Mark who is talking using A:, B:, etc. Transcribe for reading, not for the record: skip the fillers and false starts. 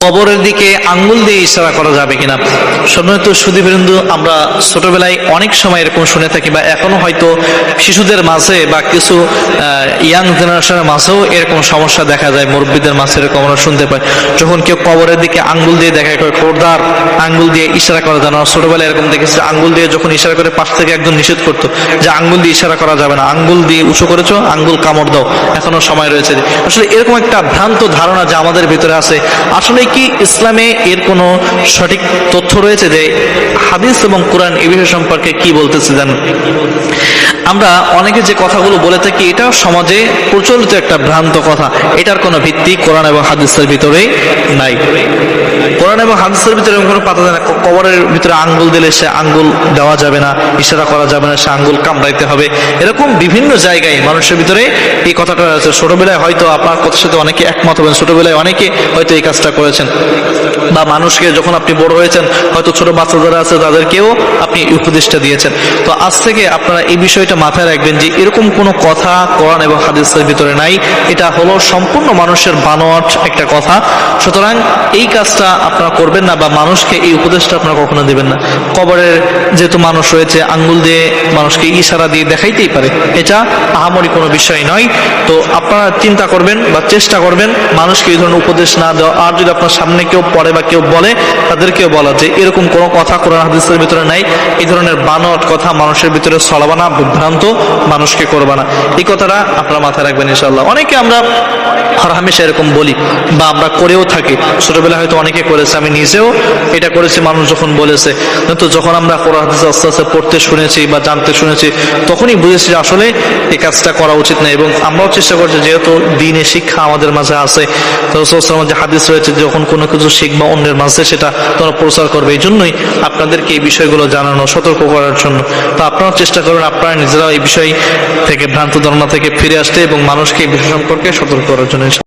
A: কবরের দিকে আঙ্গুল দিয়ে ইশারা করা যাবে কিনা। সম্মানিত সুধীবৃন্দু, আমরা ছোটবেলায় অনেক সময় এরকম শুনে থাকি, বা এখনো হয়তো শিশুদের মাঝে বা কিছু ইয়াং জেনারেশনের মাঝেও এরকম সমস্যা দেখা যায়, মুরব্বীদের মাঝে এরকম আমরা শুনতে পাই। যখন কেউ কবরের দিকে আঙ্গুল দিয়ে দেখা করে, খোরদার আঙ্গুল দিয়ে ইশারা করা যায় না। ছোটবেলায় এরকম দেখেছি, আঙ্গুল দিয়ে যখন ইশারা করে পাশ থেকে একজন নিষেধ করতো যে আঙ্গুল দিয়ে ইশারা করা যাবে না, আঙ্গুল দিয়ে উঁচু করেছো, আঙ্গুল কামড় দাও, এখনো সময় রয়েছে। আসলে এরকম একটা ভ্রান্ত ধারণা যা আমাদের ভিতরে আছে, আসলে কি ইসলামে এর কোনো সঠিক তথ্য রয়েছে যে হাদিস এবং কোরআন এই বিষয় সম্পর্কে কি বলতেছে জানেন? আমরা অনেকে যে কথাগুলো বলে থাকি, এটা সমাজে প্রচলিত একটা ভ্রান্ত কথা, এটার কোনো ভিত্তি কোরআন এবং হাদিসের ভিতরে নাই। কোরআন এবং হাদিসের ভিতরে কোনো পাতা যায় না। কবরের ভিতরে আঙ্গুল দিলে সে আঙ্গুল দেওয়া যাবে না, ইশারা করা যাবে না, সে আঙ্গুল কামড়াইতে হবে, এরকম বিভিন্ন জায়গায় মানুষের ভিতরে এই কথাটা আছে। ছোটবেলায় হয়তো আপনার কথার সাথে অনেকে একমত হবেন, ছোটবেলায় অনেকে হয়তো এই কাজটা করেছেন, বা মানুষকে যখন আপনি বড় হয়েছেন হয়তো ছোট বাচ্চা যারা আছে তাদেরকেও আপনি উপদেশটা দিয়েছেন। তো আজ থেকে আপনারা এই বিষয়টা মাথায় রাখবেন যে এরকম কোনো কথা কোরআন এবং হাদিসের ভিতরে নাই, এটা হলো সম্পূর্ণ মানুষের বানোয়াট একটা কথা। সুতরাং এই কাজটা আপনারা করবেন না, বা মানুষকে এই উপদেশটা আপনারা কখনো দিবেন না। কবরের যেহেতু মানুষ রয়েছে, আঙ্গুল দিয়ে মানুষকে ইশারা দিয়ে দেখাইতেই পারে, এটা আহামরি কোনো বিষয় নয়। তো আপনারা চিন্তা করবেন বা চেষ্টা করবেন মানুষকে এই ধরনের উপদেশ না দেওয়া। আর যদি আপনার সামনে কেউ পড়ে বা কেউ বলে, তাদেরকেও বলা যে এরকম কোনো কথা কোরআন হাদিসের ভিতরে নাই, এই ধরনের বানোয়াট কথা মানুষের ভিতরে ছড়াবা না, বিভ্রান্ত মানুষকে করবা না। এই কথাটা আপনারা মাথায় রাখবেন ইনশাআল্লাহ। অনেকে আমরা হামেশা এরকম বলি বা আমরা করেও থাকি, ছোটবেলায় হয়তো অনেকে করেছে, আমি নিজেও এটা করেছি, মানুষ যখন বলেছে। কিন্তু যখন আমরা কোরআন হাদিস আস্তে আস্তে পড়তে শুনেছি বা জানতে শুনেছি, তখনই বুঝেছি যে আসলে এই কাজটা করা উচিত না। এবং আমরাও চেষ্টা করছি, যেহেতু দ্বীনে শিক্ষা আমাদের মাঝে আছে, তো রাসূলুল্লাহ যে হাদিস রয়েছে, যখন কোনো কিছু শিখবা অন্যের মাঝে সেটা তোমরা প্রচার করবে। এই জন্যই আপনাদেরকে এই বিষয়গুলো জানানো, সতর্ক করার জন্য। তো আপনারা চেষ্টা করবেন আপনারা নিজেরাও এই বিষয় থেকে, ভ্রান্ত ধারণা থেকে ফিরে আসতে এবং মানুষকে এই বিষয় সম্পর্কে সতর্ক করার জন্য।